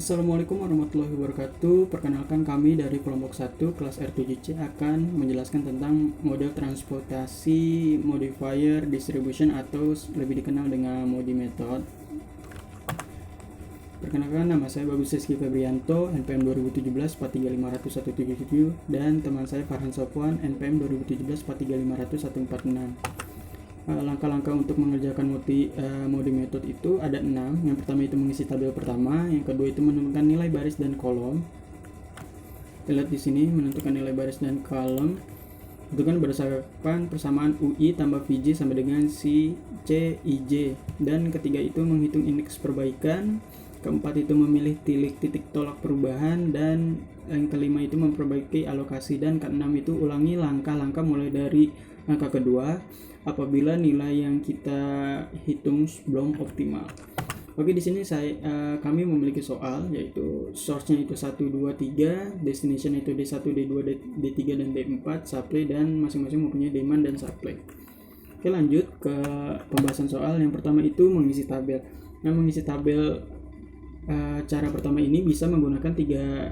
Assalamualaikum warahmatullahi wabarakatuh. Perkenalkan, kami dari kelompok 1 kelas R7C akan menjelaskan tentang model transportasi modifier distribution atau lebih dikenal dengan MODI method. Perkenalkan, nama saya Bagus Rizky Febrianto, NPM 2017 4350177, dan teman saya Farhan Sofwan, NPM 2017 4350146. Langkah-langkah untuk mengerjakan MODI method itu ada 6. Yang pertama itu mengisi tabel pertama, yang kedua itu menentukan nilai baris dan kolom. Kita lihat di sini menentukan nilai baris dan kolom itu kan berdasarkan persamaan UI tambah VJ sama dengan si CIJ, dan ketiga itu menghitung indeks perbaikan, keempat itu memilih titik tolak perubahan, dan yang kelima itu memperbaiki alokasi, dan keenam itu ulangi langkah-langkah mulai dari langkah kedua apabila nilai yang kita hitung belum optimal. Oke, di sini kami memiliki soal, yaitu source-nya itu 1, 2, 3, destination itu D1, D2, D3 dan D4, supply, dan masing-masing mempunyai demand dan supply. Oke, lanjut ke pembahasan soal. Yang pertama itu mengisi tabel. Nah, mengisi tabel cara pertama ini bisa menggunakan tiga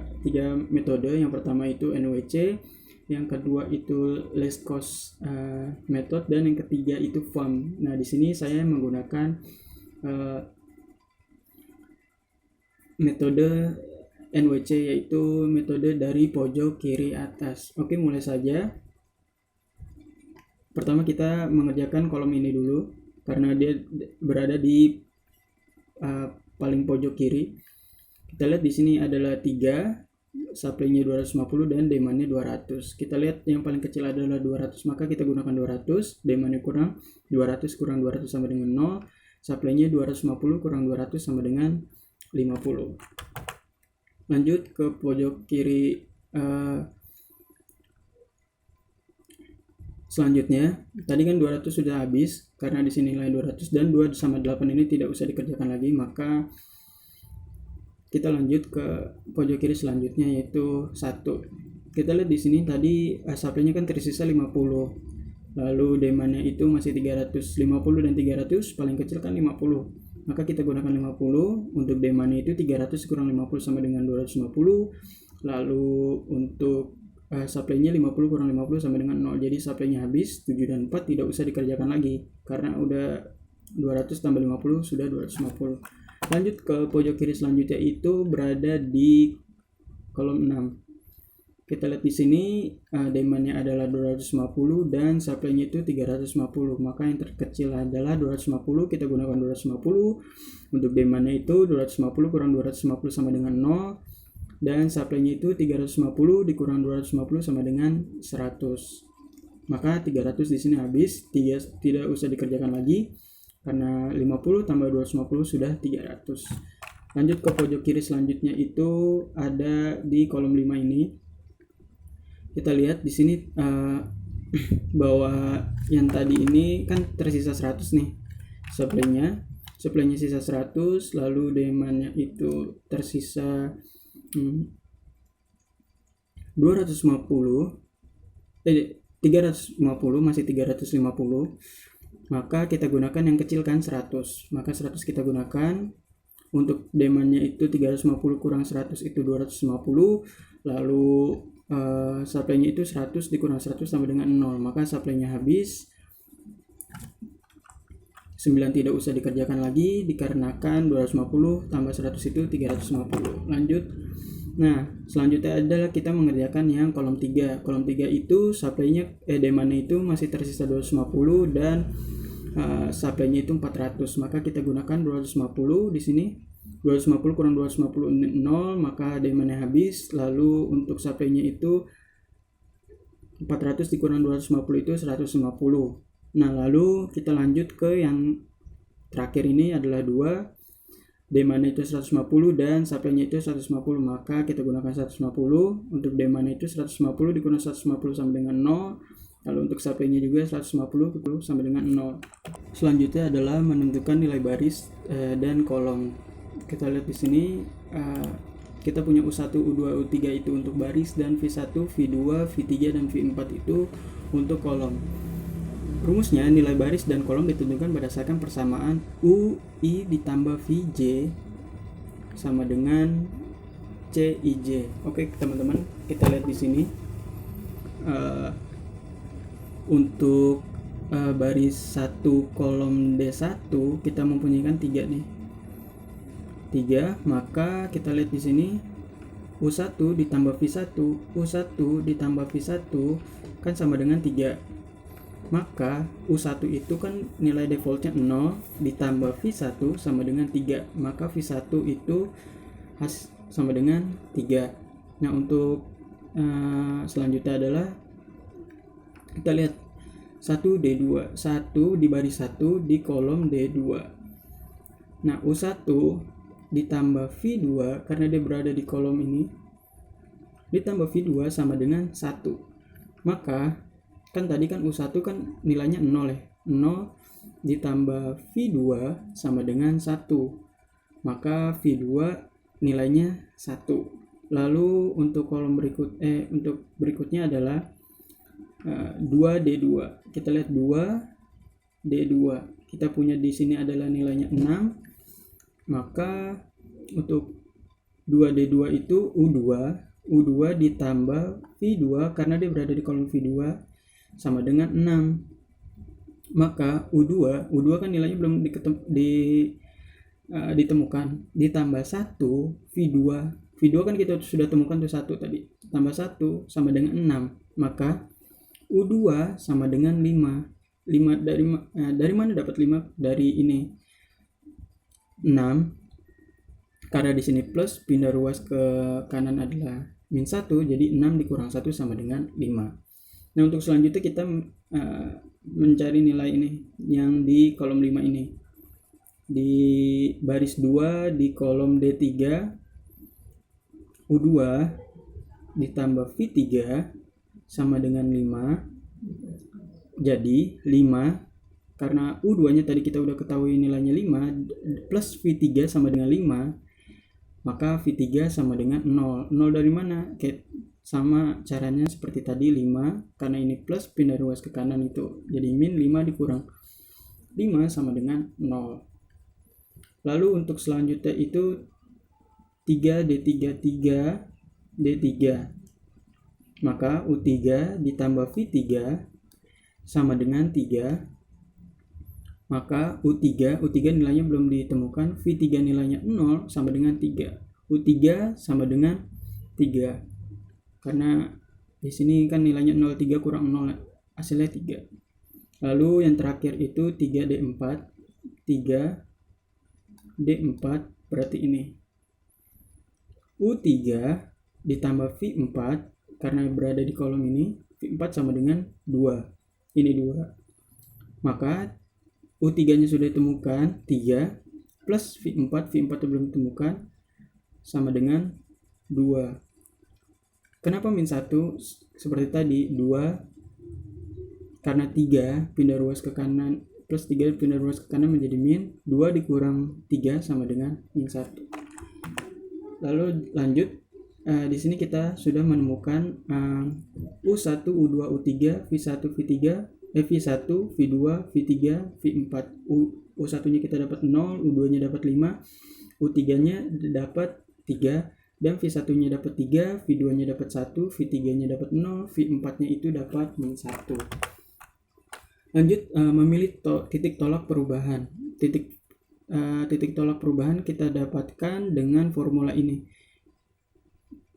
metode. Yang pertama itu NWC, yang kedua itu least cost method, dan yang ketiga itu form. Nah, di sini saya menggunakan metode NWC, yaitu metode dari pojok kiri atas. Oke, mulai saja. Pertama kita mengerjakan kolom ini dulu karena dia berada di paling pojok kiri. Kita lihat di sini adalah 3, supply-nya 250 dan demand-nya 200. Kita lihat yang paling kecil adalah 200, maka kita gunakan 200. Demand-nya kurang 200 kurang 200 sama dengan 0. Supply-nya 250 kurang 200 sama dengan 50. Lanjut ke pojok kiri selanjutnya. Tadi kan 200 sudah habis karena di sini nilai 200, dan 2 sama 8 ini tidak usah dikerjakan lagi, maka kita lanjut ke pojok kiri selanjutnya, yaitu 1. Kita lihat di sini tadi supply-nya kan tersisa 50. Lalu demand-nya itu masih 350 dan 300, paling kecil kan 50. Maka kita gunakan 50. Untuk demand-nya itu 300 kurang 50 sama dengan 250. Lalu untuk supply-nya 50 kurang 50 sama dengan 0. Jadi supply-nya habis. 7 dan 4 tidak usah dikerjakan lagi karena udah 200 tambah 50 sudah 250. Lanjut ke pojok kiri selanjutnya, itu berada di kolom 6. Kita lihat di sini demand-nya adalah 250 dan supply-nya itu 350. Maka yang terkecil adalah 250, kita gunakan 250. Untuk demand-nya itu 250 kurang 250 sama dengan 0. Dan supply-nya itu 350 dikurang 250 sama dengan 100. Maka 300 di sini habis, tidak usah dikerjakan lagi karena 50 tambah 250 sudah 300. Lanjut ke pojok kiri selanjutnya, itu ada di kolom 5 ini. Kita lihat di sini bahwa yang tadi ini kan tersisa 100 nih supply-nya sisa 100, lalu demand-nya itu tersisa 350, masih 350. Maka kita gunakan yang kecil kan 100. Maka 100 kita gunakan. Untuk demand-nya itu 350 kurang 100 itu 250. Lalu supply-nya itu 100 dikurang 100 sama dengan 0. Maka supply-nya habis. 9 tidak usah dikerjakan lagi dikarenakan 250 tambah 100 itu 350. Lanjut. Nah, selanjutnya adalah kita mengerjakan yang kolom 3. Kolom 3 itu supply-nya demand-nya itu masih tersisa 250 dan supply-nya itu 400. Maka kita gunakan 250 di sini. 250 kurang 250 0, maka demand-nya habis. Lalu untuk supply-nya itu 400 dikurang 250 itu 150. Nah, lalu kita lanjut ke yang terakhir, ini adalah 2. Demand-nya itu 150 dan supply-nya itu 150, maka kita gunakan 150. Untuk demand-nya itu 150 dikurang 150 sama dengan 0. Lalu untuk supply-nya juga 150 sama dengan 0. Selanjutnya adalah menentukan nilai baris dan kolom. Kita lihat di sini kita punya U1, U2, U3 itu untuk baris, dan V1, V2, V3 dan V4 itu untuk kolom. Rumusnya, nilai baris dan kolom ditentukan berdasarkan persamaan UI ditambah VJ sama dengan CIJ. Oke teman-teman, kita lihat di sini untuk baris 1 kolom D1 kita mempunyai kan 3 nih. 3, maka kita lihat di sini U1 ditambah V1, U1 ditambah V1 kan sama dengan 3. Maka U1 itu kan nilai defaultnya 0 ditambah V1 sama dengan 3. Maka V1 itu sama dengan 3. Nah, untuk selanjutnya adalah kita lihat 1D2, 1 di baris 1 di kolom D2. Nah, U1 ditambah V2 karena dia berada di kolom ini ditambah V2 sama dengan 1. Maka kan tadi kan U1 kan nilainya 0 ya. 0 ditambah V2 sama dengan 1. Maka V2 nilainya 1. Lalu untuk kolom berikutnya adalah 2D2. Kita lihat 2D2. Kita punya di sini adalah nilainya 6. Maka untuk 2D2 itu U2 ditambah V2 karena dia berada di kolom V2 sama dengan 6. Maka U2 kan nilainya belum ditemukan, ditambah 1 V2 kan kita sudah temukan tuh 1 tadi, tambah 1 sama dengan 6. Maka U2 sama dengan 5 dari mana dapat 5? Dari ini 6, karena di sini plus pindah ruas ke kanan adalah -1, jadi 6 dikurang 1 sama dengan 5. Nah, untuk selanjutnya kita mencari nilai ini yang di kolom 5 ini. Di baris 2 di kolom D3, U2 ditambah V3 sama dengan 5. Jadi 5 karena U2 nya tadi kita udah ketahui nilainya 5 plus V3 sama dengan 5, maka V3 sama dengan 0. 0 dari mana? Sama caranya seperti tadi 5, karena ini plus pindah ruas ke kanan itu jadi min 5 dikurang 5 sama dengan 0. Lalu untuk selanjutnya itu 3D3 maka U3 ditambah V3 sama dengan 3. Maka U3 nilainya belum ditemukan, V3 nilainya 0 sama dengan 3. U3 sama dengan 3. Karena di sini kan nilainya 0, 3 kurang 0 hasilnya 3. Lalu yang terakhir itu 3D4 berarti ini U3 ditambah V4 karena berada di kolom ini, V4 sama dengan 2. Ini 2. Maka U3 nya sudah ditemukan 3 plus V4 belum ditemukan sama dengan 2. Kenapa -1? Seperti tadi 2 karena 3 pindah ruas ke kanan plus 3 pindah ruas ke kanan menjadi min 2 dikurang 3 sama dengan -1. Lalu lanjut, di sini kita sudah menemukan U1, U2, U3, V1, V1, V2, V3, V4. U1 nya kita dapat 0, U2 nya dapat 5, U3 nya dapat 3, dan V1 nya dapat 3, V2 nya dapat 1, V3 nya dapat 0, V4 nya itu dapat -1. Lanjut, memilih titik tolak perubahan. Titik tolak perubahan kita dapatkan dengan formula ini.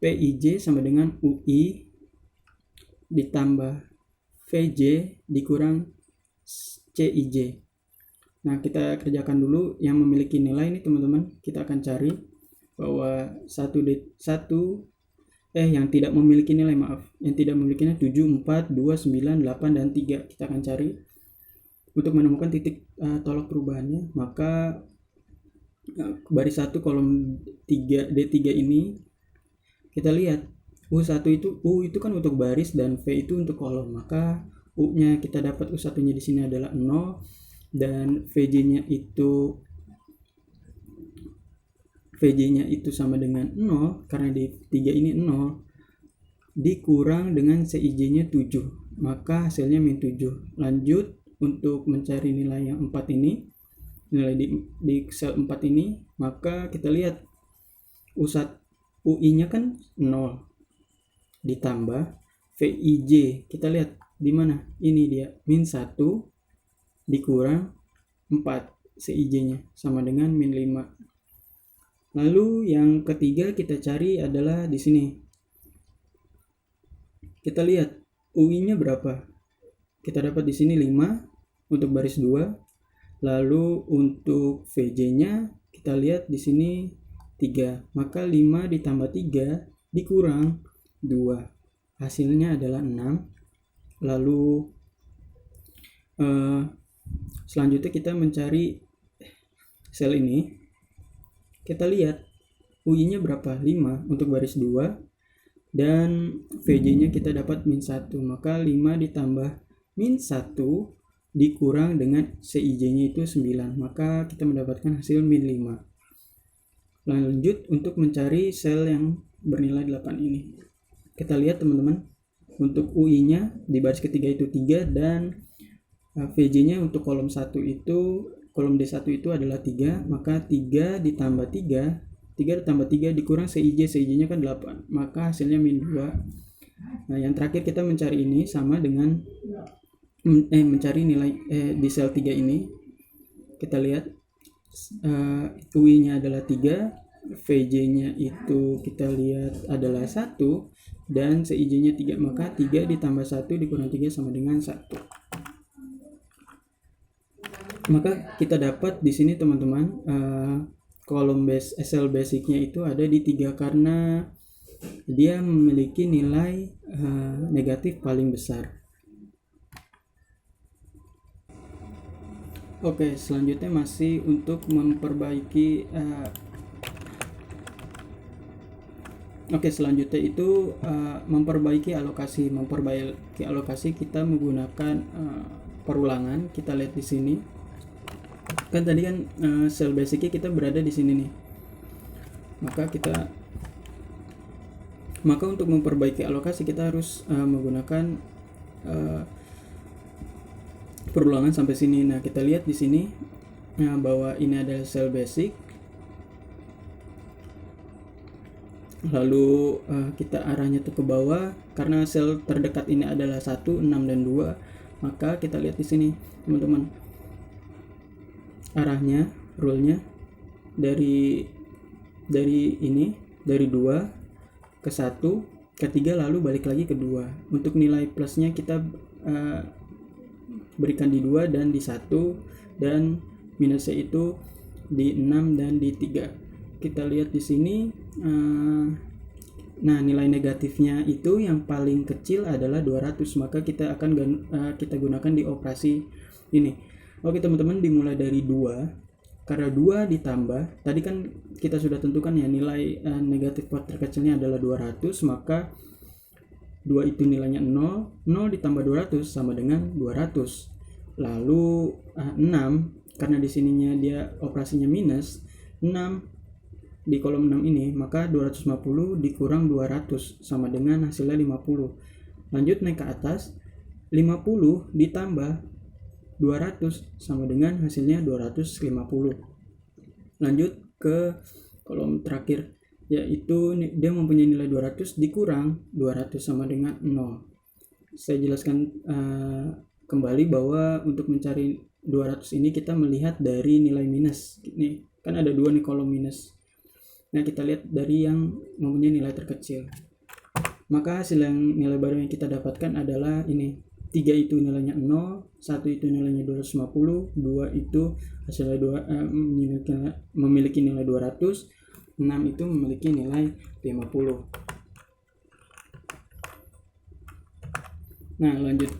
PIJ sama dengan UI ditambah VJ dikurang CIJ. Nah, kita kerjakan dulu yang memiliki nilai ini teman-teman. Kita akan cari bahwa yang tidak memiliki nilai, yang tidak memiliki nilai 7, 4, 2, 9, 8, dan 3. Kita akan cari untuk menemukan titik tolak perubahannya. Maka baris 1 kolom 3 D3 ini kita lihat U1 itu kan untuk baris dan V itu untuk kolom. Maka U-nya kita dapat U1-nya di sini adalah 0 dan VJ-nya itu sama dengan 0 karena di 3 ini 0 dikurang dengan CIJ-nya 7. Maka hasilnya -7. Lanjut untuk mencari nilai yang 4 ini, nilai di sel 4 ini, maka kita lihat UI-nya kan 0 ditambah VIJ, kita lihat di mana, ini dia min 1 dikurang 4, CIJ-nya sama dengan min 5. Lalu yang ketiga kita cari adalah di sini. Kita lihat UI-nya berapa. Kita dapat di sini 5 untuk baris 2. Lalu untuk VJ-nya kita lihat di sini 3. Maka 5 ditambah 3 dikurang 2. Hasilnya adalah 6. Lalu selanjutnya kita mencari sel ini. Kita lihat UI-nya berapa? 5 untuk baris 2. Dan VJ-nya kita dapat min 1. Maka 5 ditambah min 1 dikurang dengan CIJ-nya itu 9. Maka kita mendapatkan hasil min 5. Lanjut untuk mencari sel yang bernilai 8 ini. Kita lihat teman-teman, untuk UI-nya di baris ketiga itu 3 dan VJ-nya untuk kolom 1 itu, kolom D1 itu adalah 3. Maka 3 ditambah 3 ditambah 3 dikurang CIJ-nya kan 8, maka hasilnya min 2. Nah, yang terakhir kita mencari ini sama dengan mencari nilai di sel 3 ini. Kita lihat UI-nya adalah 3, VJ-nya itu kita lihat adalah 1 dan CIJ-nya 3, maka 3 ditambah 1 dikurang 3 sama dengan 1. Maka kita dapat di sini teman-teman, kolom sel basicnya itu ada di 3 karena dia memiliki nilai negatif paling besar. Oke, selanjutnya masih untuk memperbaiki selanjutnya itu memperbaiki alokasi kita menggunakan perulangan. Kita lihat di sini. Kan tadi kan sel basicnya kita berada di sini nih. Maka untuk memperbaiki alokasi kita harus menggunakan perulangan sampai sini. Nah, kita lihat di sini bahwa ini adalah sel basic. Lalu kita arahnya tuh ke bawah karena sel terdekat ini adalah 1, 6 dan 2. Maka kita lihat di sini, teman-teman. Arahnya, rule-nya dari 2 ke 1 ke 3 lalu balik lagi ke 2. Untuk nilai plusnya kita berikan di 2 dan di 1, dan minusnya itu di 6 dan di 3. Kita lihat di sini. Nah, nilai negatifnya itu yang paling kecil adalah 200, maka kita akan kita gunakan di operasi ini. Oke teman-teman, dimulai dari 2. Karena 2 ditambah, tadi kan kita sudah tentukan ya nilai negatif terkecilnya adalah 200, maka 2 itu nilainya 0. 0 ditambah 200 sama dengan 200. Lalu 6, karena di sininya dia operasinya minus, 6 di kolom 6 ini, maka 250 dikurang 200 sama dengan hasilnya 50. Lanjut naik ke atas, 50 ditambah 200 sama dengan hasilnya 250. Lanjut ke kolom terakhir, yaitu dia mempunyai nilai 200 dikurang 200 sama dengan 0. Saya jelaskan kembali bahwa untuk mencari 200 ini kita melihat dari nilai minus. Nih, kan ada 2 nih kolom minus. Nah, kita lihat dari yang mempunyai nilai terkecil. Maka hasil yang nilai baru yang kita dapatkan adalah ini. 3 itu nilainya 0, 1 itu nilainya 250, 2 itu hasilnya memiliki nilai 200, 6 itu memiliki nilai 50. Nah, lanjut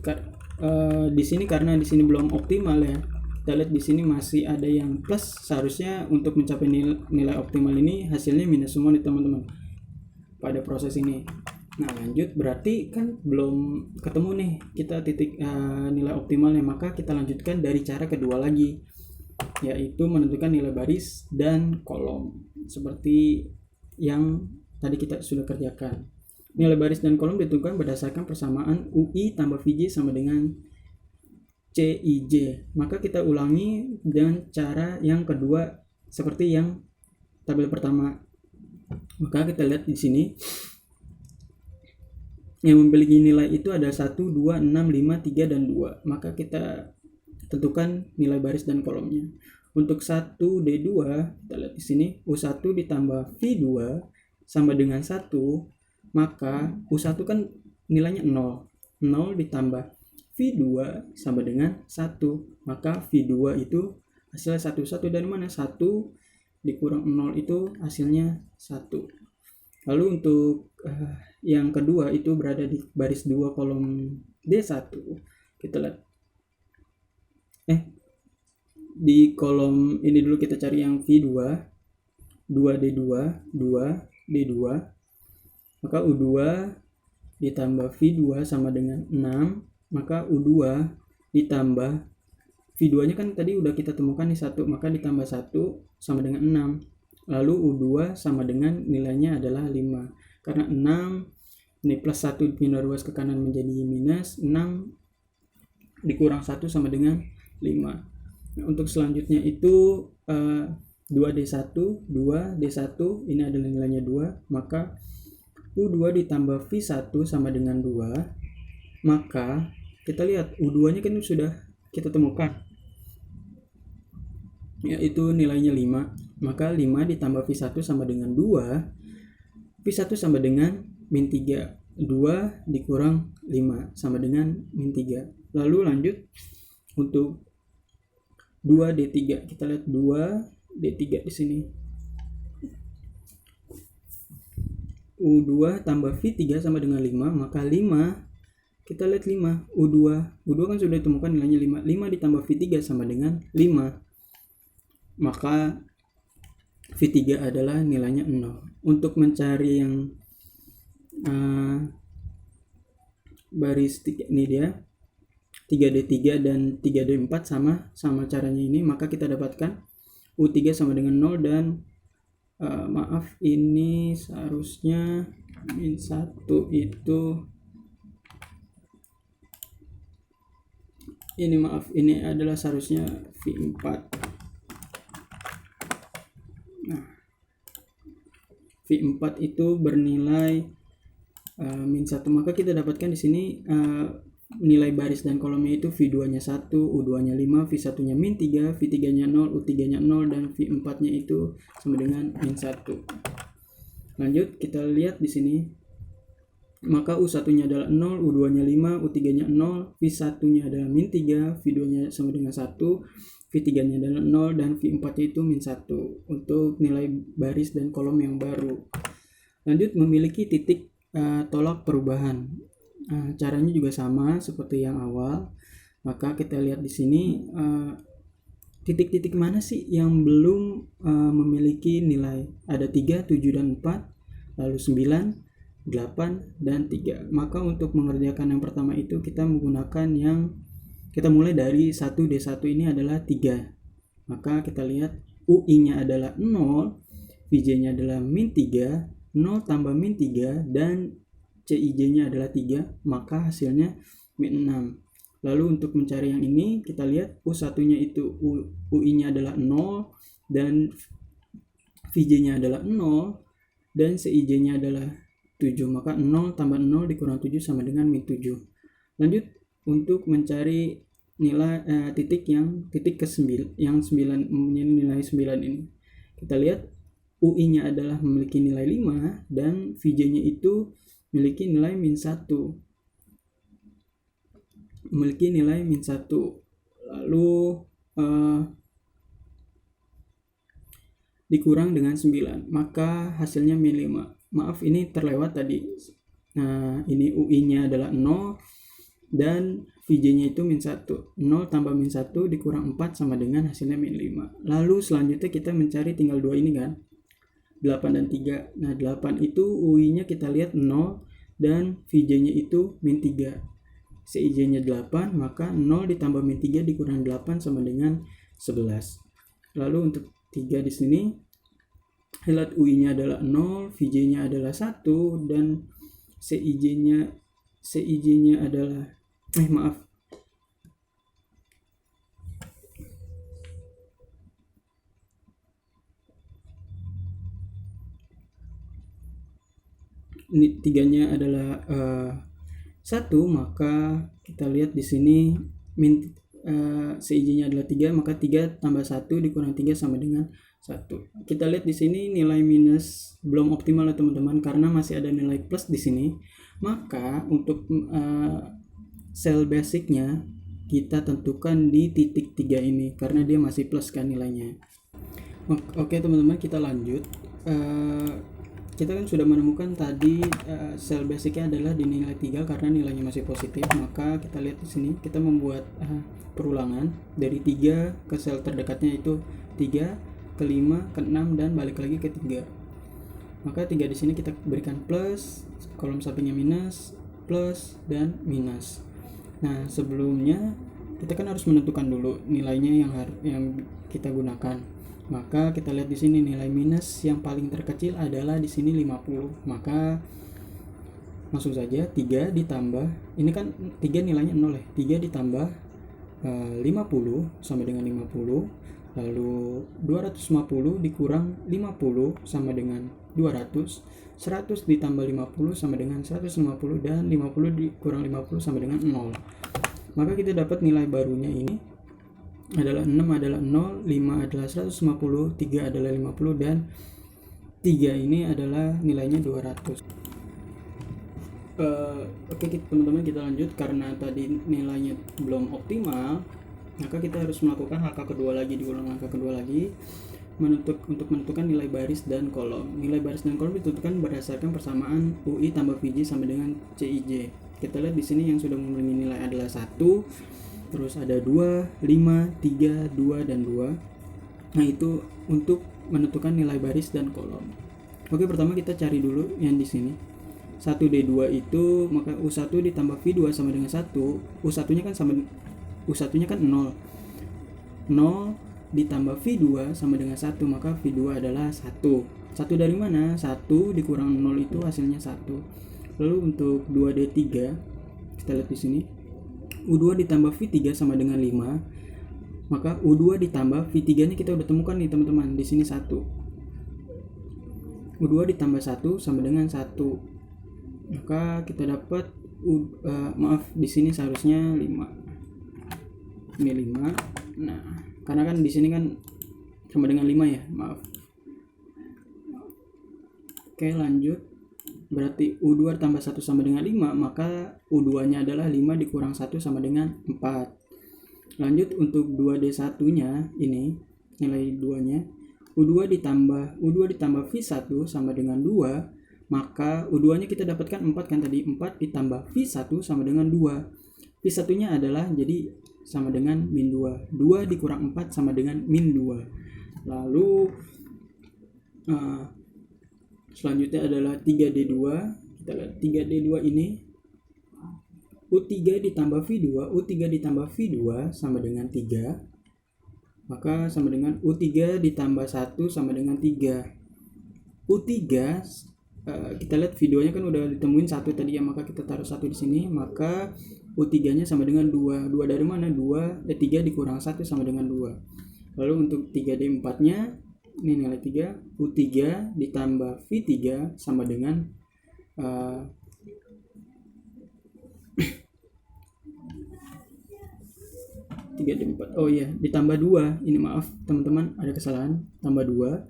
di sini, karena di sini belum optimal ya. Kita lihat di sini masih ada yang plus. Seharusnya untuk mencapai nilai optimal ini hasilnya minus semua nih teman-teman pada proses ini. Nah, lanjut, berarti kan belum ketemu nih kita titik nilai optimalnya, maka kita lanjutkan dari cara kedua lagi, yaitu menentukan nilai baris dan kolom seperti yang tadi kita sudah kerjakan. Nilai baris dan kolom ditentukan berdasarkan persamaan UI tambah VJ sama dengan CIJ. Maka kita ulangi dengan cara yang kedua seperti yang tabel pertama. Maka kita lihat di sini yang memiliki nilai itu ada 1, 2, 6, 5, 3, dan 2. Maka kita tentukan nilai baris dan kolomnya. Untuk 1D2, kita lihat di sini, U1 ditambah V2 sama dengan 1, maka U1 kan nilainya 0. 0 ditambah V2 sama dengan 1, maka V2 itu hasilnya 1. 1 dari mana? 1 dikurang 0 itu hasilnya 1. Lalu untuk yang kedua itu berada di baris 2 kolom D1. Kita lihat di kolom ini dulu kita cari yang V2, 2D2, 2D2, maka U2 ditambah V2 sama dengan 6, maka U2 ditambah V2 nya kan tadi udah kita temukan nih 1, maka ditambah 1 sama dengan 6. Lalu U2 sama dengan nilainya adalah 5. Karena 6 ini plus 1 pindah ruas ke kanan menjadi minus 6 dikurang 1 sama dengan 5. Nah, untuk selanjutnya itu 2D1, 2D1 ini adalah nilainya 2, maka U2 ditambah V1 sama dengan 2. Maka kita lihat U2 nya kan sudah kita temukan, yaitu nilainya 5. Maka 5 ditambah V1 sama dengan 2. V1 sama dengan min 3. 2 dikurang 5 sama dengan min 3. Lalu lanjut untuk 2D3. Kita lihat 2D3 di sini. U2 tambah V3 sama dengan 5, maka 5, kita lihat 5, U2 kan sudah ditemukan nilainya 5. 5 ditambah V3 sama dengan 5. Maka V3 adalah nilainya 0. Untuk mencari yang baris 3 ini dia 3D3 dan 3D4 sama caranya ini, maka kita dapatkan U3 sama dengan 0 dan maaf ini seharusnya min 1 itu ini adalah seharusnya V4. Nah, V4 itu bernilai min 1, maka kita dapatkan di sini nilai baris dan kolomnya itu V2-nya 1, U2-nya 5, V1-nya min 3, V3-nya 0, U3-nya 0, dan V4-nya itu sama dengan min 1. Lanjut kita lihat di sini. Maka U1-nya adalah 0, U2-nya 5, U3-nya 0, V1-nya adalah min 3, V2-nya sama dengan 1, V3-nya adalah 0, dan V4-nya itu min 1 untuk nilai baris dan kolom yang baru. Lanjut memiliki titik tolak perubahan. Caranya juga sama seperti yang awal. Maka kita lihat di sini titik-titik mana sih yang belum memiliki nilai. Ada 3, 7, dan 4, lalu 9, 8, dan 3. Maka untuk mengerjakan yang pertama itu kita menggunakan kita mulai dari 1D1 ini adalah 3. Maka kita lihat UI-nya adalah 0, VJ-nya adalah min 3, 0 tambah min 3, dan CIJ-nya adalah 3, maka hasilnya min 6. Lalu untuk mencari yang ini, kita lihat U1-nya itu UI-nya adalah 0, dan VJ-nya adalah 0, dan CIJ-nya adalah 7, maka 0 tambah 0 dikurang 7 sama dengan min 7. Lanjut untuk mencari nilai titik ke-9, yang 9 mempunyai nilai 9 ini. Kita lihat UI-nya adalah memiliki nilai 5, dan VJ-nya itu memiliki nilai min 1. Memiliki nilai min 1. Lalu dikurang dengan 9, maka hasilnya min 5. Maaf ini terlewat tadi. Nah, ini UI-nya adalah 0 dan VJ-nya itu min 1. 0 tambah min 1 dikurang 4 sama dengan hasilnya min 5. Lalu selanjutnya kita mencari tinggal 2 ini kan. 8 dan 3. Nah, 8 itu UI-nya kita lihat 0 dan VJ-nya itu min 3. CIJ-nya 8, maka 0 ditambah min 3 dikurang 8 sama dengan 11. Lalu untuk 3 di sini, lihat UI-nya adalah 0, VJ-nya adalah 1, dan CIJ-nya adalah tiganya adalah 1, maka kita lihat di sini CIJ-nya adalah 3, maka 3 tambah 1 dikurang 3 sama dengan 1. Kita lihat di sini nilai minus belum optimal ya teman-teman, karena masih ada nilai plus di sini. Maka untuk sel basicnya kita tentukan di titik 3 ini, karena dia masih plus kan nilainya. Oke teman-teman, kita lanjut. Kita kan sudah menemukan tadi sel basicnya adalah di nilai 3 karena nilainya masih positif. Maka kita lihat di sini, kita membuat perulangan dari 3 ke sel terdekatnya, itu 3 ke 5 ke 6 dan balik lagi ke 3. Maka 3 di sini kita berikan plus, kolom sampingnya minus, plus dan minus. Nah, sebelumnya kita kan harus menentukan dulu nilainya yang kita gunakan. Maka kita lihat di sini nilai minus yang paling terkecil adalah di sini 50. Maka langsung saja 3 ditambah, ini kan 3 nilainya 0 ya. 3 ditambah 50 sama dengan 50. Lalu 250 dikurang 50 sama dengan 200. 100 ditambah 50 sama dengan 150, dan 50 dikurang 50 sama dengan 0. Maka kita dapat nilai barunya ini adalah 6 adalah 0, 5 adalah 150, 3 adalah 50, dan 3 ini adalah nilainya 200. Oke teman-teman, kita lanjut. Karena tadi nilainya belum optimal, maka kita harus melakukan langkah kedua lagi, diulang langkah kedua lagi untuk menentukan nilai baris dan kolom. Nilai baris dan kolom ditentukan berdasarkan persamaan UI tambah VJ sama dengan CIJ. Kita lihat di sini yang sudah memiliki nilai adalah 1, terus ada 2, 5, 3, 2 dan 2. Nah, itu untuk menentukan nilai baris dan kolom. Oke, pertama kita cari dulu yang di sini. 1D2 itu, maka U1 ditambah V2 sama dengan 1. U1-nya kan 0. 0 ditambah V2 sama dengan 1, maka V2 adalah 1. 1 dari mana? 1 dikurang 0 itu hasilnya 1. Lalu untuk 2D3, kita lihat di sini. U2 ditambah V3 sama dengan 5. Maka U2 ditambah V3-nya kita udah temukan nih teman-teman. Di sini 1. U2 ditambah 1 sama dengan 1. Maka kita dapat di sini seharusnya 5. Ini 5. Nah, karena kan di sini kan sama dengan 5 ya, maaf. Oke, lanjut. Berarti U2 tambah 1 sama dengan 5, maka U2-nya adalah 5 dikurang 1 sama dengan 4. Lanjut untuk 2D1-nya ini, nilai 2-nya. U2 ditambah V1 sama dengan 2, maka U2-nya kita dapatkan 4 kan tadi. 4 ditambah V1 sama dengan 2. V1-nya adalah jadi sama dengan min 2. 2 dikurang 4 sama dengan min 2. Lalu selanjutnya adalah 3D2. Kita lihat 3D2 ini, U3 ditambah V2, U3 ditambah V2 sama dengan 3. Maka sama dengan U3 ditambah 1 sama dengan 3. U3 kita lihat V2-nya kan udah ditemuin 1 tadi ya, maka kita taruh 1 di sini. Maka U3-nya sama dengan 2. 2 dari mana? 3 dikurang 1 sama dengan 2. Lalu untuk 3D4-nya, ini nilai 3. U3 ditambah V3 sama dengan 3D4. Oh iya, ditambah 2. Ini maaf teman-teman, ada kesalahan. Tambah 2.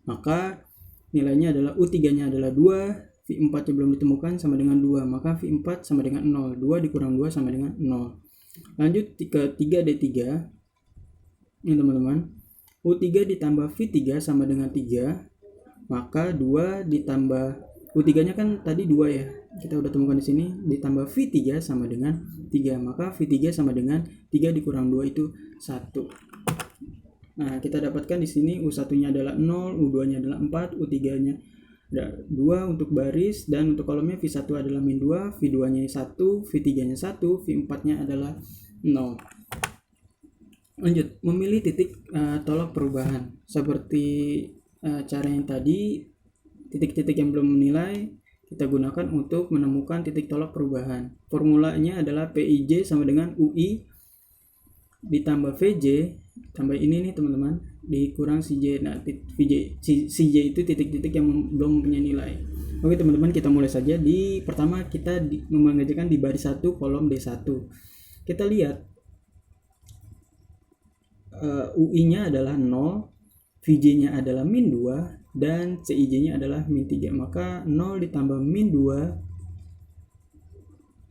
Maka nilainya adalah U3-nya adalah 2. V4-nya belum ditemukan sama dengan 2, maka V4 sama dengan 0. 2 dikurang 2 sama dengan 0. Lanjut ke 3D3. Ini teman-teman. U3 ditambah V3 sama dengan 3. Maka 2 ditambah U3-nya kan tadi 2 ya. Kita udah temukan di sini, ditambah V3 sama dengan 3. Maka V3 sama dengan 3 dikurang 2 itu 1. Nah, kita dapatkan di sini U1-nya adalah 0, U2-nya adalah 4, U3-nya ada 2 untuk baris, dan untuk kolomnya V1 adalah min 2, V2-nya 1, V3-nya 1, V4-nya adalah 0. Lanjut, memilih titik tolak perubahan. Seperti cara yang tadi, titik-titik yang belum menilai kita gunakan untuk menemukan titik tolak perubahan. Formulanya adalah PIJ sama dengan UI ditambah VJ, tambah ini nih teman-teman, dikurang CJ. Nah, CJ itu titik-titik yang belum punya nilai. Oke teman-teman, kita mulai saja. Di pertama kita mengerjakan di baris 1 kolom D1. Kita lihat UI-nya adalah 0, VJ-nya adalah min 2, dan CIJ-nya adalah min 3. Maka 0 ditambah min 2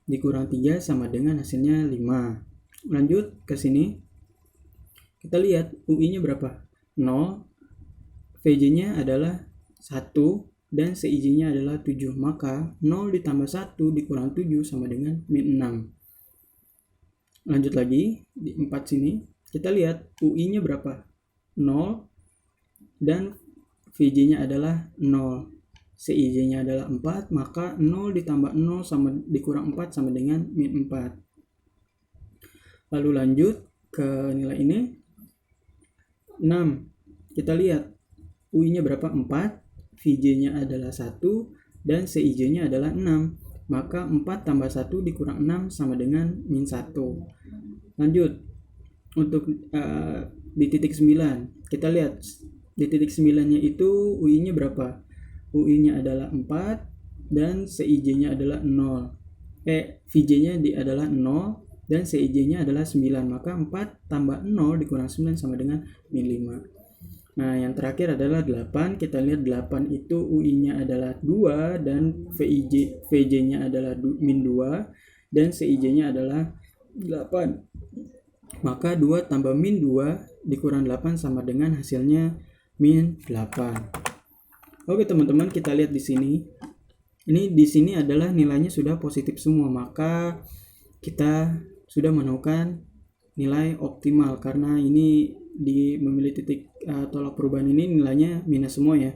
dikurang 3 sama dengan hasilnya 5. Lanjut ke sini. Kita lihat UI-nya berapa? 0, VJ-nya adalah 1, dan CIJ-nya adalah 7. Maka 0 ditambah 1 dikurang 7 sama dengan min 6. Lanjut lagi di 4 sini. Kita lihat UI-nya berapa? 0, dan VJ-nya adalah 0. CIJ-nya adalah 4, maka 0 ditambah 0 sama dikurang 4 sama dengan min 4. Lalu lanjut ke nilai ini. 6. Kita lihat UI-nya berapa? 4, VJ-nya adalah 1, dan CIJ-nya adalah 6. Maka 4 tambah 1 dikurang 6 sama dengan min 1. Lanjut untuk di titik 9. Kita lihat di titik 9-nya itu UI-nya berapa? UI-nya adalah 4, dan CIJ-nya adalah 0. VJ-nya adalah 0, dan CIJ-nya adalah 9. Maka 4 tambah 0 dikurang 9 sama dengan min 5. Nah, yang terakhir adalah 8. Kita lihat 8 itu UI-nya adalah 2, dan VJ-nya adalah min 2, dan CIJ-nya adalah 8. Maka 2 tambah min 2 dikurang 8 sama dengan hasilnya min 8. Oke teman-teman, kita lihat di sini. Ini di sini adalah nilainya sudah positif semua, maka kita sudah menemukan nilai optimal karena ini memilih titik tolak perubahan ini nilainya minus semua ya.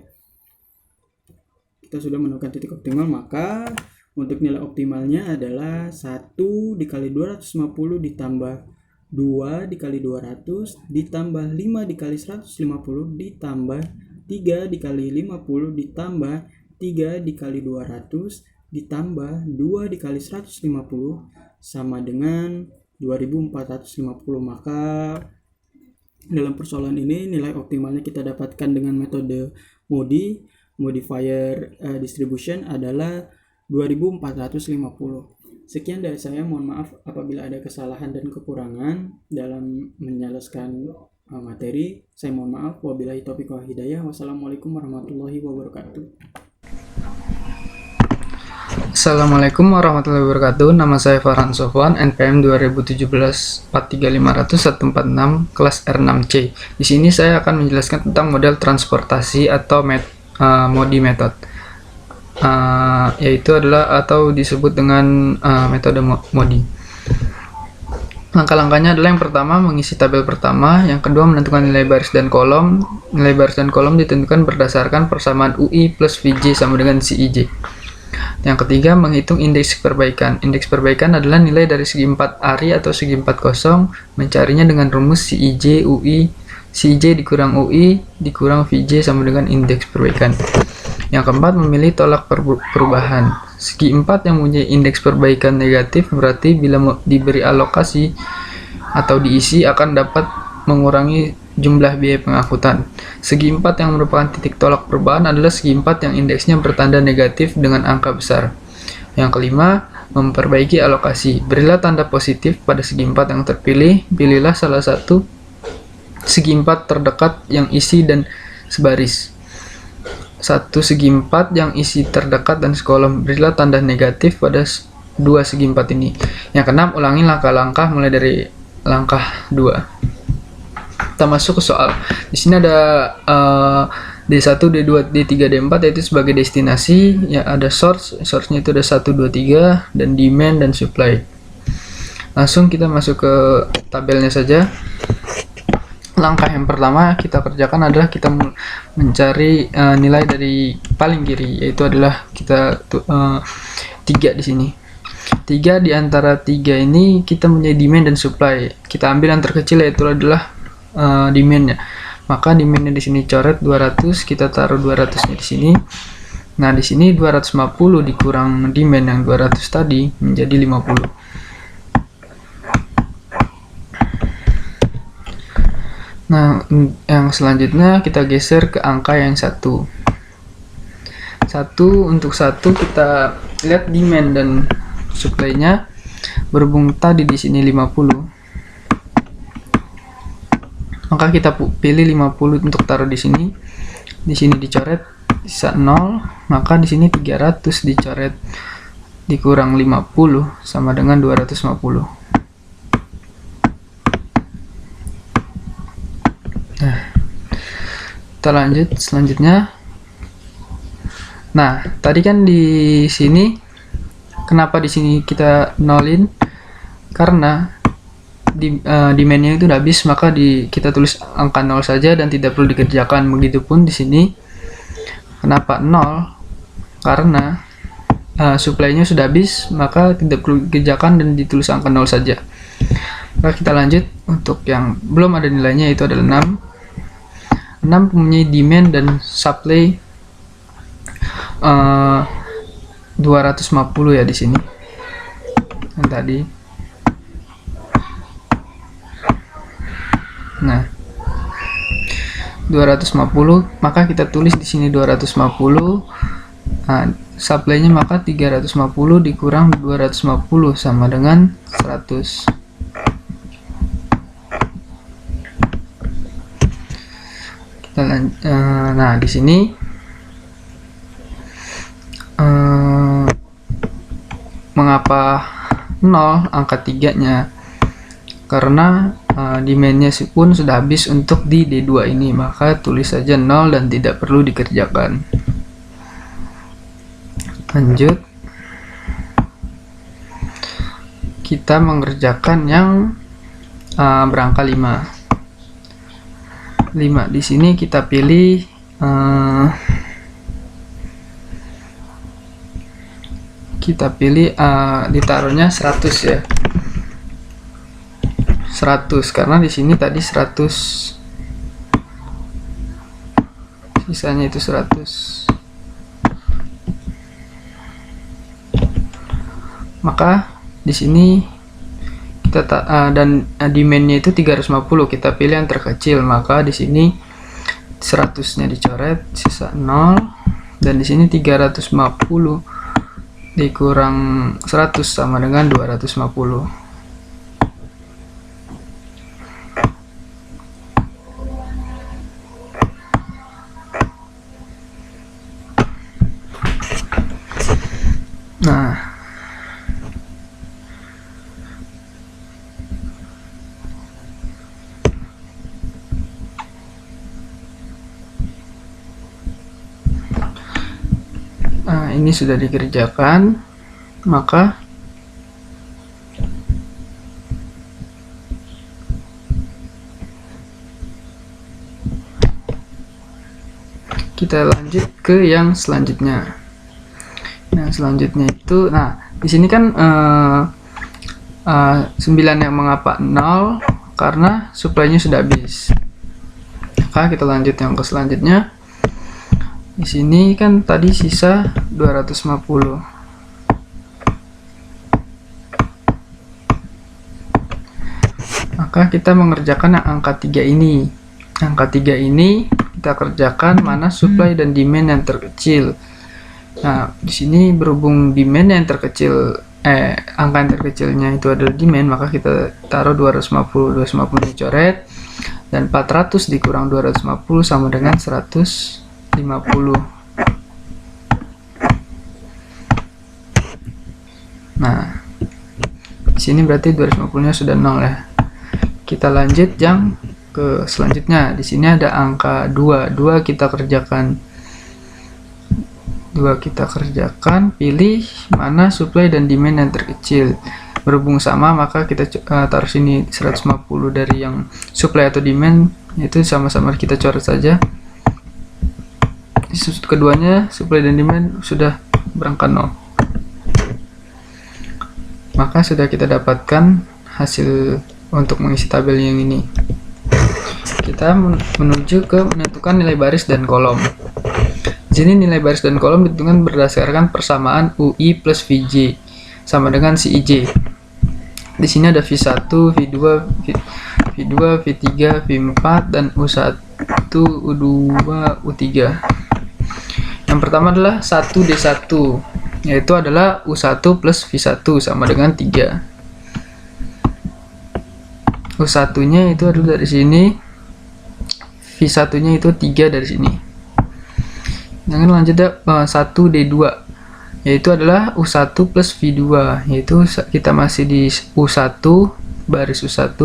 Kita sudah menemukan titik optimal, maka untuk nilai optimalnya adalah 1 dikali 250 ditambah 2 dikali 200 ditambah 5 dikali 150 ditambah 3 dikali 50 ditambah 3 dikali 200 ditambah 2 dikali 150 sama dengan 2450. Maka dalam persoalan ini nilai optimalnya kita dapatkan dengan metode MODI, modifier distribution, adalah 2450. Sekian dari saya, mohon maaf apabila ada kesalahan dan kekurangan dalam menjelaskan materi. Saya mohon maaf. Wabillahi taufiq wal hidayah. Wassalamualaikum warahmatullahi wabarakatuh. Assalamualaikum warahmatullahi wabarakatuh. Nama saya Farhan Sofwan, NPM 2017 43500-146, kelas R6C. Di sini saya akan menjelaskan tentang model transportasi atau MODI method. Yaitu adalah atau disebut dengan metode MODI. Langkah-langkahnya adalah yang pertama mengisi tabel pertama, yang kedua menentukan nilai baris dan kolom. Nilai baris dan kolom ditentukan berdasarkan persamaan UI plus VJ sama dengan CIJ. Yang ketiga menghitung indeks perbaikan. Indeks perbaikan adalah nilai dari segi 4 ARI atau segi 4 kosong, mencarinya dengan rumus CIJ UI, CIJ dikurang UI dikurang VJ sama dengan indeks perbaikan. Yang keempat memilih tolak perubahan. Segi 4 yang mempunyai indeks perbaikan negatif berarti bila diberi alokasi atau diisi akan dapat mengurangi jumlah biaya pengangkutan. Segi 4 yang merupakan titik tolak perubahan adalah segi 4 yang indeksnya bertanda negatif dengan angka besar. Yang kelima, memperbaiki alokasi. Berilah tanda positif pada segi 4 yang terpilih, pilihlah salah satu segi 4 terdekat yang isi dan sebaris. Satu segi 4 yang isi terdekat dan sekolom, berilah tanda negatif pada dua segi 4 ini. Yang keenam, ulangi langkah-langkah mulai dari langkah 2. Kita masuk ke soal. Di sini ada D1, D2, D3, D4 yaitu sebagai destinasi, ya ada source-nya itu ada 1, 2, 3 dan demand dan supply. Langsung kita masuk ke tabelnya saja. Langkah yang pertama kita kerjakan adalah kita mencari nilai dari paling kiri, yaitu adalah kita 3 di sini. 3 di antara 3 ini kita punya demand dan supply. Kita ambil yang terkecil yaitu adalah demand-nya. Maka demand-nya di sini coret 200, kita taruh 200-nya di sini. Nah, di sini 250 dikurang demand yang 200 tadi menjadi 50. Nah, yang selanjutnya kita geser ke angka yang 1. Untuk satu kita lihat demand dan supply-nya. Berhubung tadi di sini 50, maka kita pilih 50 untuk taruh di sini. Di sini dicoret sisa 0, maka di sini 300 dicoret dikurang 50 sama dengan 250. Nah, kita lanjut selanjutnya. Nah, tadi kan di sini, kenapa di sini kita nolin? Karena demand-nya itu udah habis, maka kita tulis angka 0 saja dan tidak perlu dikerjakan. Begitupun di sini, kenapa 0? Karena supply-nya sudah habis, maka tidak perlu dikerjakan dan ditulis angka 0 saja. Maka kita lanjut untuk yang belum ada nilainya, itu adalah 6. 6 mempunyai demand dan supply 250 ya di sini. Yang tadi. Nah, 250, maka kita tulis di sini 250. Nah, supply-nya maka 350 dikurang 250 sama dengan 100. Nah, di sini mengapa 0 angka 3-nya? Karena demand-nya pun sudah habis untuk di D2 ini, maka tulis saja 0 dan tidak perlu dikerjakan. Lanjut, kita mengerjakan yang berangka 5. Di sini kita pilih ditaruhnya 100 ya. 100 karena di sini tadi 100, sisanya itu 100. Maka di sini kita dan demand-nya itu 350, kita pilih yang terkecil, maka di sini 100-nya dicoret, sisa 0, dan di sini 350 dikurang 100 sama dengan 250. Nah, ini sudah dikerjakan, maka kita lanjut ke yang selanjutnya. Yang selanjutnya itu, nah di sini kan 9 yang mengapa 0 karena supply-nya sudah habis. Maka kita lanjut yang ke selanjutnya. Di sini kan tadi sisa 250. Maka kita mengerjakan yang angka 3 ini. Angka 3 ini kita kerjakan mana supply dan demand yang terkecil. Nah, di sini berhubung demand yang terkecil, angka yang terkecilnya itu adalah demand, maka kita taruh 250 dicoret, dan 400 dikurang 250 sama dengan 150. Nah, di sini berarti 250-nya sudah 0 ya. Kita lanjut yang ke selanjutnya. Di sini ada angka 2 kita kerjakan. 2 kita kerjakan, pilih mana supply dan demand yang terkecil. Berhubung sama, maka kita taruh sini 150 dari yang supply atau demand, itu sama-sama kita coret saja. Keduanya, supply dan demand, sudah berangka 0. Maka sudah kita dapatkan hasil untuk mengisi tabel yang ini. Kita menuju ke menentukan nilai baris dan kolom. Di sini nilai baris dan kolom ditentukan berdasarkan persamaan UI plus VJ sama dengan CIJ. Di sini ada V1, V2, V3, V4, dan U1, U2, U3. Yang pertama adalah 1D1, yaitu adalah U1 plus V1 sama dengan 3. U1-nya itu adalah dari sini, V1-nya itu 3 dari sini. Jangan lanjut 1D2, yaitu adalah U1 plus V2, yaitu kita masih di U1, baris U1,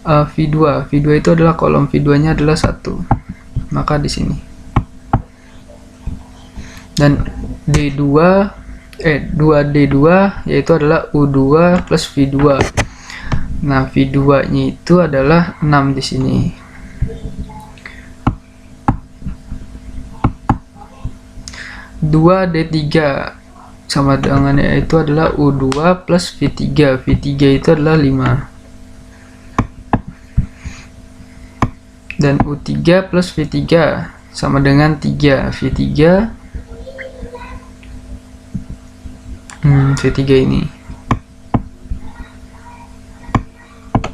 V2 itu adalah kolom V2-nya adalah 1, maka di sini. Dan 2D2 yaitu adalah U2 plus V2. Nah, V2-nya itu adalah 6 di sini. D3 sama dengan itu adalah U2 plus V3. V3 itu adalah 5. Dan U3 plus V3 sama dengan 3. V3 ini.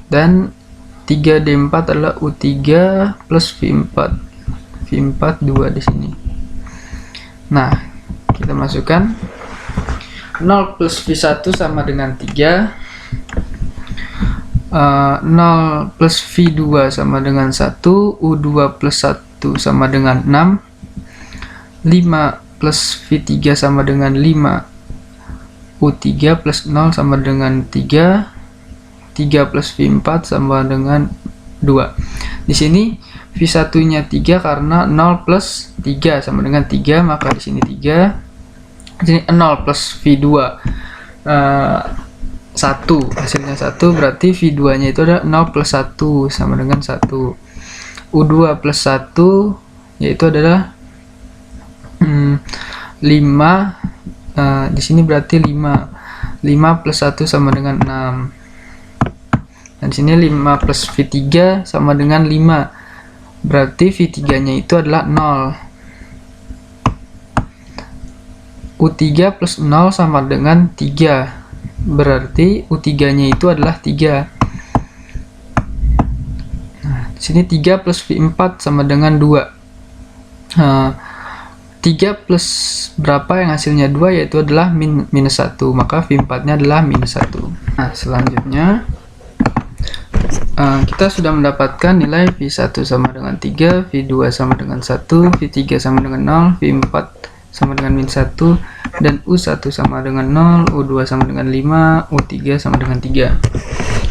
Dan 3D4 adalah U3 plus V4. V4 2 di sini. Nah, kita masukkan 0 plus V1 sama dengan 3. 0 plus V2 sama dengan 1. U2 plus 1 sama dengan 6. 5 plus V3 sama dengan 5. U3 plus 0 sama dengan 3. 3 plus V4 sama dengan 2. Di sini V1-nya 3 karena 0 plus 3 sama dengan 3, maka di sini 3. Di sini 0 plus V2 1, hasilnya 1, berarti V2-nya itu ada 0 plus 1 sama dengan 1. U2 plus 1 yaitu adalah 5. Di sini berarti 5 plus 1 sama dengan 6. Dan di sini 5 plus V3 sama dengan 5. Berarti V3-nya itu adalah 0. U3 plus 0 sama dengan 3. Berarti U3-nya itu adalah 3. Nah, di sini 3 plus V4 sama dengan 2. 3 plus berapa yang hasilnya 2, yaitu adalah minus 1. Maka V4-nya adalah minus 1. Nah, selanjutnya kita sudah mendapatkan nilai V1 sama dengan 3, V2 sama dengan 1, V3 sama dengan 0, V4 sama dengan min 1, dan U1 sama dengan 0, U2 sama dengan 5, U3 sama dengan 3.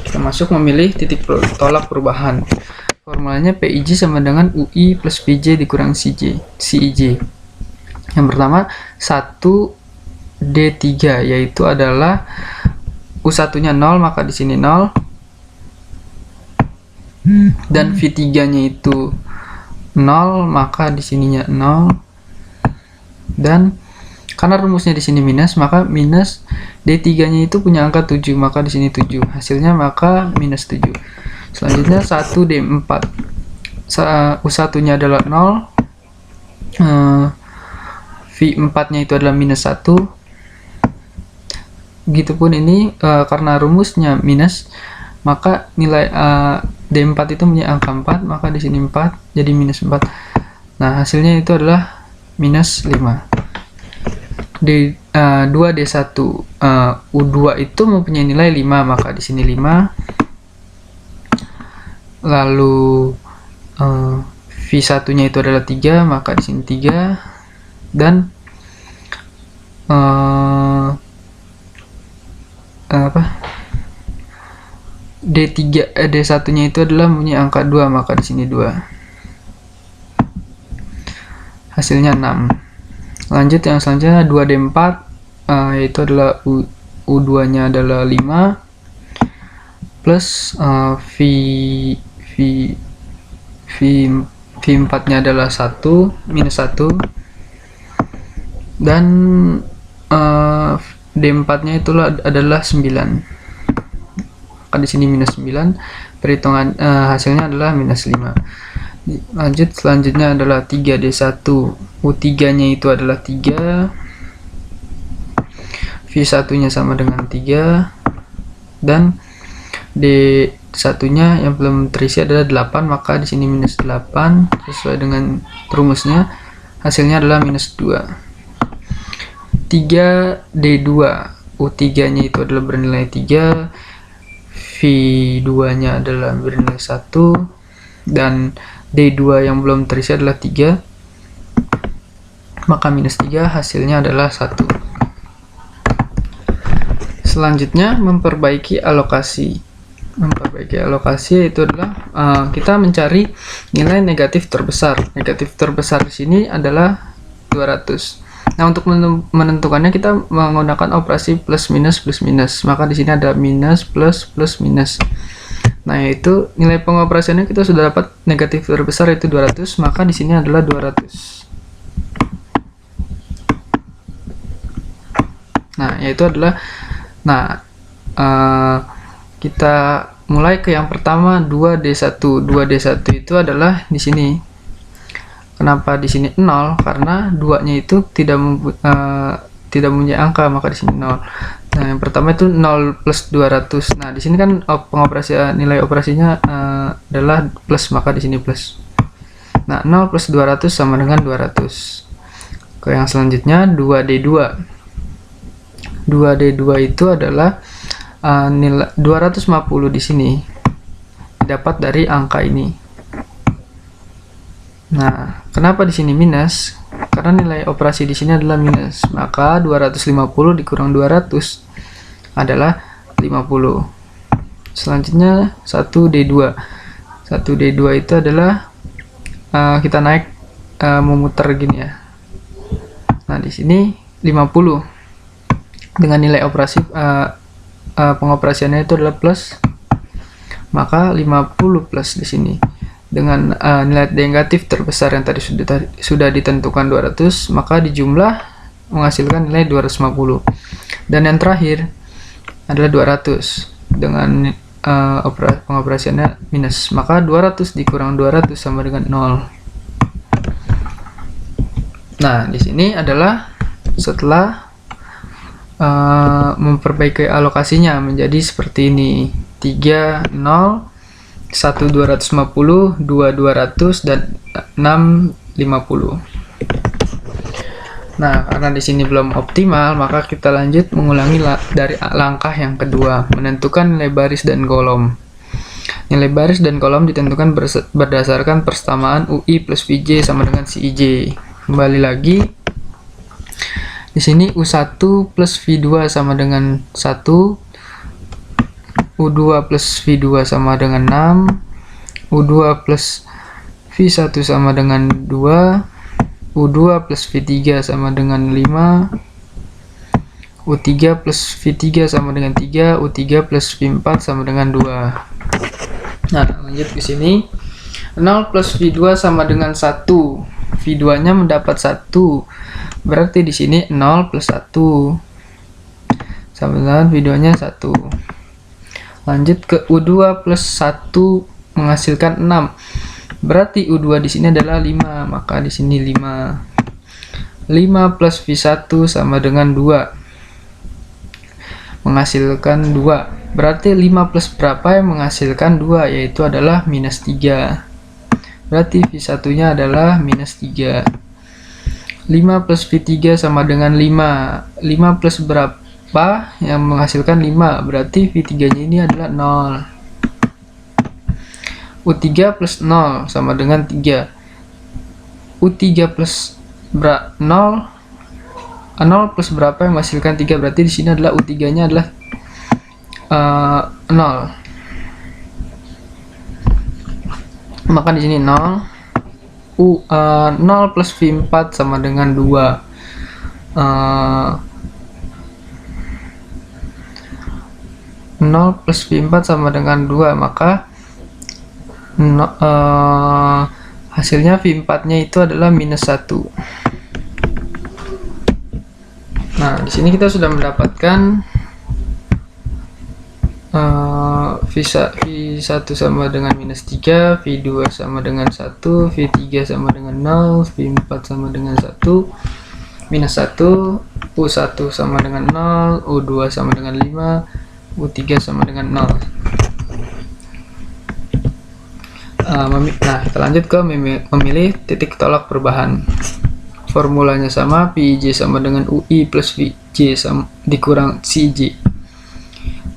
Kita masuk memilih titik tolak perubahan. Formulanya PIJ sama dengan UI plus VJ dikurang CIJ. Yang pertama 1D3, yaitu adalah U1-nya 0, maka di sini 0. Dan V3-nya itu 0, maka di sininya 0. Dan karena rumusnya di sini minus, maka minus D3-nya itu punya angka 7, maka di sini 7. Hasilnya maka minus 7. Selanjutnya 1D4. U1-nya adalah 0. V4-nya itu adalah minus 1. Begitupun ini karena rumusnya minus, maka nilai D4 itu punya angka 4, maka di sini 4, jadi minus 4. Nah, hasilnya itu adalah minus 5. 2D1, U2 itu mempunyai nilai 5, maka di sini 5. Lalu V1-nya itu adalah 3, maka di sini 3. Dan D1-nya itu adalah punya angka 2, maka di sini 2. Hasilnya 6. Lanjut yang selanjutnya 2D4, yaitu adalah U2-nya adalah 5 plus V4-nya adalah 1 minus 1, dan D4-nya itu adalah 9. Di sini minus 9, perhitungan hasilnya adalah minus 5. Lanjut selanjutnya adalah 3D1, U3-nya itu adalah 3, V1-nya sama dengan 3, dan D1-nya yang belum terisi adalah 8, maka di sini minus 8 sesuai dengan rumusnya. hasilnya adalah minus 2. 3D2, U3 nya itu adalah bernilai 3, V2 nya adalah bernilai 1, dan D2 yang belum terisi adalah 3, maka minus 3 hasilnya adalah 1. Selanjutnya memperbaiki alokasi. Memperbaiki alokasi itu adalah kita mencari nilai negatif terbesar. Negatif terbesar di sini adalah 200. Nah, untuk menentukannya kita menggunakan operasi plus minus. Maka di sini ada minus plus plus minus. Nah, yaitu nilai pengoperasiannya kita sudah dapat negatif terbesar itu 200, maka di sini adalah 200. Nah, yaitu adalah kita mulai ke yang pertama 2D1. 2D1 itu adalah di sini. Kenapa di sini 0? Karena 2-nya itu tidak mempunyai angka, maka di sini 0. Nah, yang pertama itu 0 plus 200. Nah, di sini kan pengoperasian nilai operasinya adalah plus, maka di sini plus. Nah, 0 plus 200 sama dengan 200. Ke yang selanjutnya 2D2. 2D2 itu adalah nilai 250 di sini dapat dari angka ini. Nah, kenapa di sini minus? Karena nilai operasi di sini adalah minus. Maka 250 dikurang 200 adalah 50. Selanjutnya 1D2. 1D2 itu adalah kita naik memutar gini ya. Nah, di sini 50 dengan nilai operasi pengoperasiannya itu adalah plus, maka 50 plus di sini dengan nilai negatif terbesar yang tadi sudah ditentukan 200, maka dijumlah menghasilkan nilai 250. Dan yang terakhir adalah 200 dengan pengoperasiannya minus, maka 200 dikurang 200 sama dengan 0. Nah, di sini adalah setelah memperbaiki alokasinya menjadi seperti ini: 3, 0, 1 250, 2 200, dan 6 50. Nah, karena di sini belum optimal, maka kita lanjut mengulangi dari langkah yang kedua, menentukan nilai baris dan kolom. Nilai baris dan kolom ditentukan berdasarkan persamaan UI plus VJ sama dengan CIJ. Kembali lagi, di sini U1 plus V2 sama dengan 1, U2 plus V2 sama dengan 6, U2 plus V1 sama dengan 2, U2 plus V3 sama dengan 5, U3 plus V3 sama dengan 3, U3 plus V4 sama dengan 2. Nah, lanjut ke sini. 0 plus V2 sama dengan 1. V2 nya mendapat 1. Berarti di sini 0 plus 1 sama dengan V2 nya 1. Lanjut ke U2 plus 1 menghasilkan 6. Berarti U2 di sini adalah 5, maka di sini 5. 5 plus V1 sama dengan 2. Menghasilkan 2. Berarti 5 plus berapa yang menghasilkan 2, yaitu adalah minus 3. Berarti V1-nya adalah minus 3. 5 plus V3 sama dengan 5. 5 plus berapa yang menghasilkan 5, berarti V3-nya ini adalah 0. U3 plus 0 sama dengan 3. U3 plus 0. 0 plus berapa yang menghasilkan 3, berarti di sini adalah U3-nya adalah 0. Maka di sini 0. 0 plus V4 sama dengan 2. 0 plus V4 sama dengan 2, maka hasilnya V4 nya itu adalah minus 1. Nah, di sini kita sudah mendapatkan V1 sama dengan minus 3, V2 sama dengan 1, V3 sama dengan 0, V4 sama dengan 1, minus 1, U1 sama dengan 0, U2 sama dengan 5, U3 sama dengan 0. Nah, kita lanjut ke memilih titik tolak perubahan. formulanya sama, Vij sama dengan UI plus Vj dikurang Cj.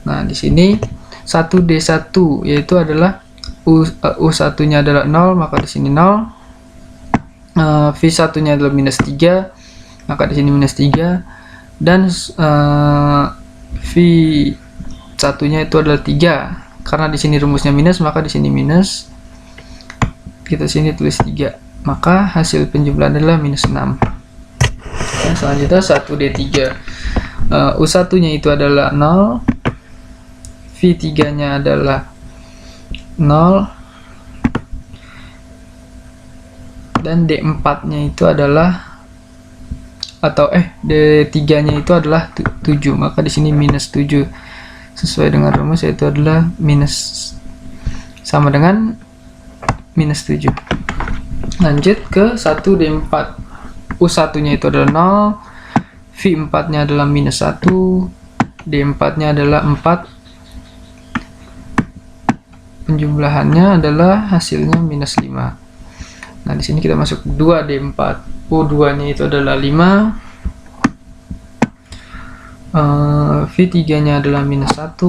Nah, di sini 1D1 yaitu adalah U1-nya adalah 0, maka di sini 0. V1-nya adalah minus 3, maka di sini minus 3. Dan V1-nya itu adalah 3. Karena di sini rumusnya minus, maka di sini minus. Kita sini tulis 3. Maka hasil penjumlahan adalah minus 6. Nah, selanjutnya 1D3. U1-nya itu adalah 0. V3-nya adalah 0. Dan D4-nya itu adalah D3-nya itu adalah 7. Maka di sini minus 7. Sesuai dengan rumus yaitu adalah minus sama dengan minus 7. Lanjut ke 1D4. U1-nya itu adalah 0, V4-nya adalah minus 1, D4-nya adalah 4. Penjumlahannya adalah hasilnya minus 5. Nah, di sini kita masuk 2D4. U2-nya itu adalah 5. V3-nya adalah minus 1,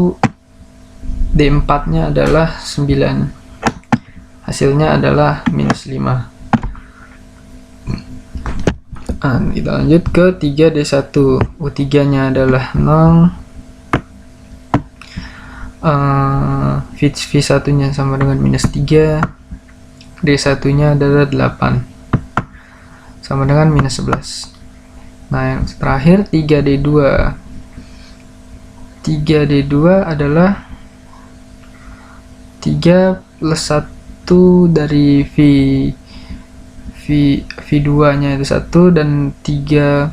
D4-nya adalah 9. Hasilnya adalah minus 5. Kita lanjut ke 3D1. U3-nya adalah 0. V1-nya sama dengan minus 3. D1-nya adalah 8. Sama dengan minus 11. Nah, yang terakhir 3D2. 3D2 adalah 3 plus 1 dari V2-nya itu 1 dan 3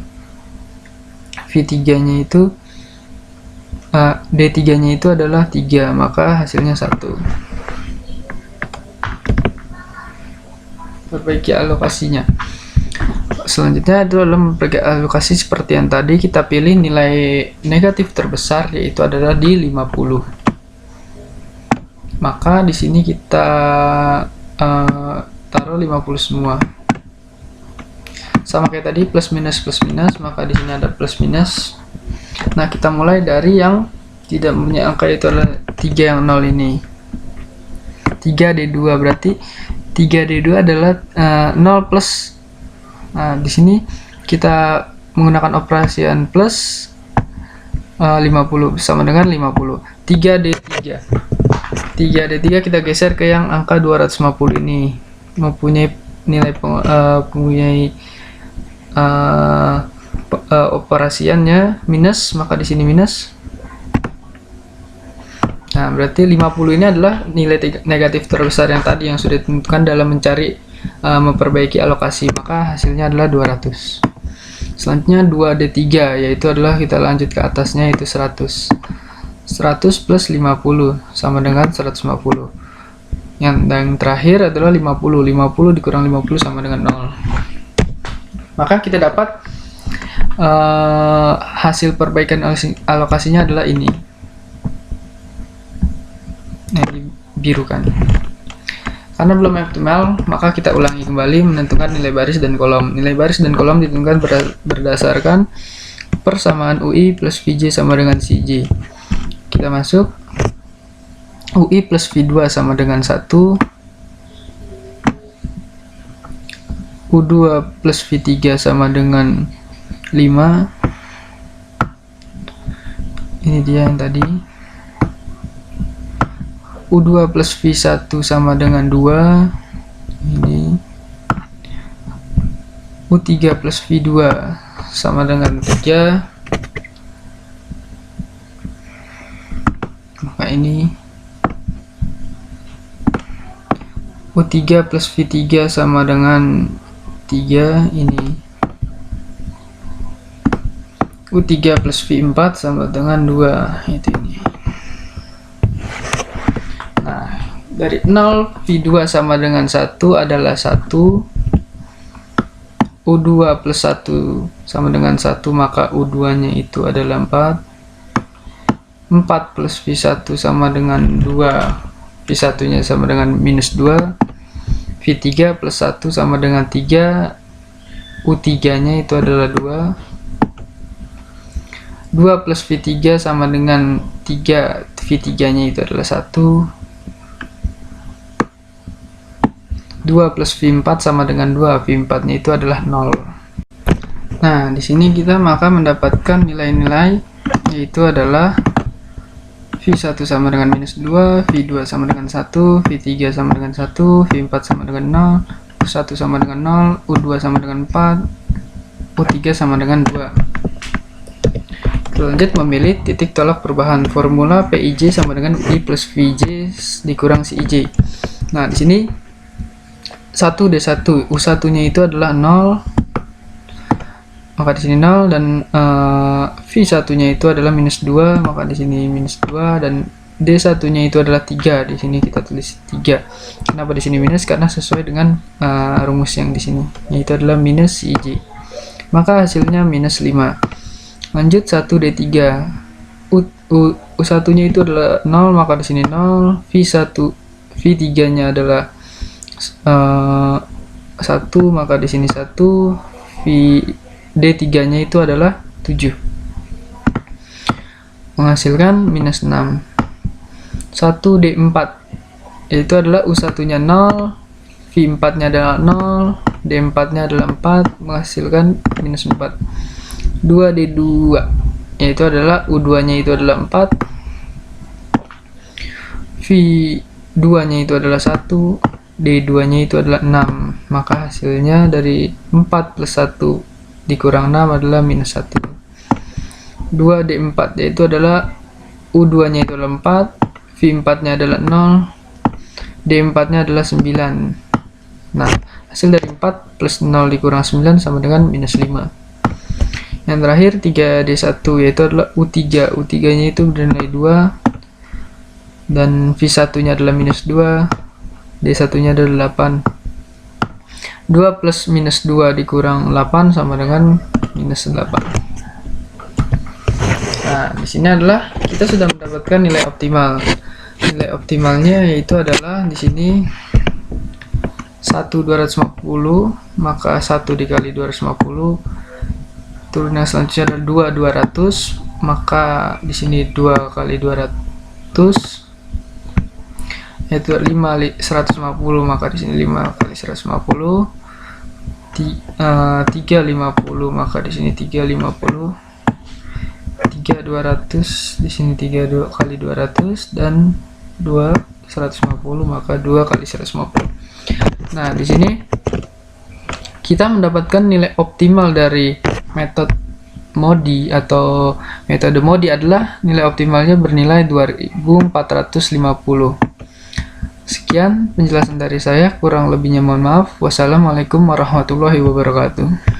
V3-nya itu D3-nya itu adalah 3, maka hasilnya 1. Perbaiki alokasinya. Selanjutnya itu adalah memperbaiki alokasi seperti yang tadi. Kita pilih nilai negatif terbesar, yaitu adalah di 50. Maka di sini kita taruh 50 semua. Sama kayak tadi plus minus, maka di sini ada plus minus. Nah, kita mulai dari yang tidak mempunyai angka, yaitu adalah 3 yang 0 ini. 3D2 berarti 3D2 adalah 0 plus. Nah, di sini kita menggunakan operasian plus 50 sama dengan 50. 3D3. 3D3 kita geser ke yang angka 250 ini. Mempunyai nilai operasiannya minus, maka di sini minus. Nah, berarti 50 ini adalah nilai negatif terbesar yang tadi yang sudah ditentukan dalam mencari memperbaiki alokasi, maka hasilnya adalah 200. Selanjutnya 2D3, yaitu adalah kita lanjut ke atasnya, yaitu 100. 100 plus 50 sama dengan 150. Yang terakhir adalah 50. 50 dikurang 50 sama dengan 0. Maka kita dapat hasil perbaikan alokasinya adalah ini. Nah, dibirukan. Karena belum optimal, maka kita ulangi kembali menentukan nilai baris dan kolom. Nilai baris dan kolom ditentukan berdasarkan persamaan UI plus VJ sama dengan CJ. Kita masuk. UI plus V2 sama dengan 1. U2 plus V3 sama dengan 5. Ini dia yang tadi. U2 plus V1 sama dengan 2. Ini. U3 plus V2 sama dengan 3. Maka ini. U3 plus V3 sama dengan 3. Ini. U3 plus V4 sama dengan 2. Itu ini. Nah, dari 0 V2 sama dengan 1 adalah 1. U2 plus 1 sama dengan 1, maka U2 nya itu adalah 4. 4 plus V1 sama dengan 2. V1 nya sama dengan minus 2. V3 plus 1 sama dengan 3. U3 nya itu adalah 2 plus V3 sama dengan 3, V3 nya itu adalah 1, 2 plus V4 sama dengan 2, V4 nya itu adalah 0. Nah, di sini kita maka mendapatkan nilai-nilai, yaitu adalah V1 sama dengan minus 2, V2 sama dengan 1, V3 sama dengan 1, V4 sama dengan 0, U1 sama dengan 0, U2 sama dengan 4, U3 sama dengan 2. Lanjut memilih titik tolak perubahan. Formula PIJ sama dengan UI plus VJ dikurang CIJ. Nah, di sini 1D1, U1-nya itu adalah 0, maka di sini 0, dan V1-nya itu adalah minus 2, maka di sini minus 2, dan D1-nya itu adalah 3. Di sini kita tulis 3. Kenapa di sini minus? Karena sesuai dengan rumus yang di sini, yaitu adalah minus CIJ. Maka hasilnya minus 5. Lanjut 1D3. U1-nya itu adalah 0, maka di sini 0. V3-nya adalah 1, maka di sini 1. D3-nya itu adalah 7. Menghasilkan minus 6. 1D4 yaitu adalah U1-nya 0, V4-nya adalah 0, D4-nya adalah 4, menghasilkan minus 4. 2D2 yaitu adalah U2-nya itu adalah 4, V2-nya itu adalah 1, D2-nya itu adalah 6, maka hasilnya dari 4 plus 1 dikurang 6 adalah minus 1. 2D4 yaitu adalah U2-nya itu adalah 4, V4-nya adalah 0, D4-nya adalah 9. Nah, hasil dari 4 plus 0 dikurang 9 sama dengan minus 5. Yang terakhir 3D1 yaitu adalah U3. U3-nya itu bernilai 2, dan V1-nya adalah minus 2, D1-nya adalah 8. 2 plus minus 2 dikurang 8 sama dengan minus 8. Nah, di sini adalah kita sudah mendapatkan nilai optimal. Nilai optimalnya yaitu adalah di sini 1,250, maka 1 dikali 250, turunnya selanjutnya adalah 200, maka di sini 2 kali 200 yaitu 150, maka di sini 5 kali 150, 350, maka di sini 350, 200, di sini 3 kali 200, dan 2 150, maka 2 kali 150. Nah, di sini kita mendapatkan nilai optimal dari metode MODI atau metode MODI adalah nilai optimalnya bernilai 2450. Sekian penjelasan dari saya, kurang lebihnya mohon maaf. Wassalamualaikum warahmatullahi wabarakatuh.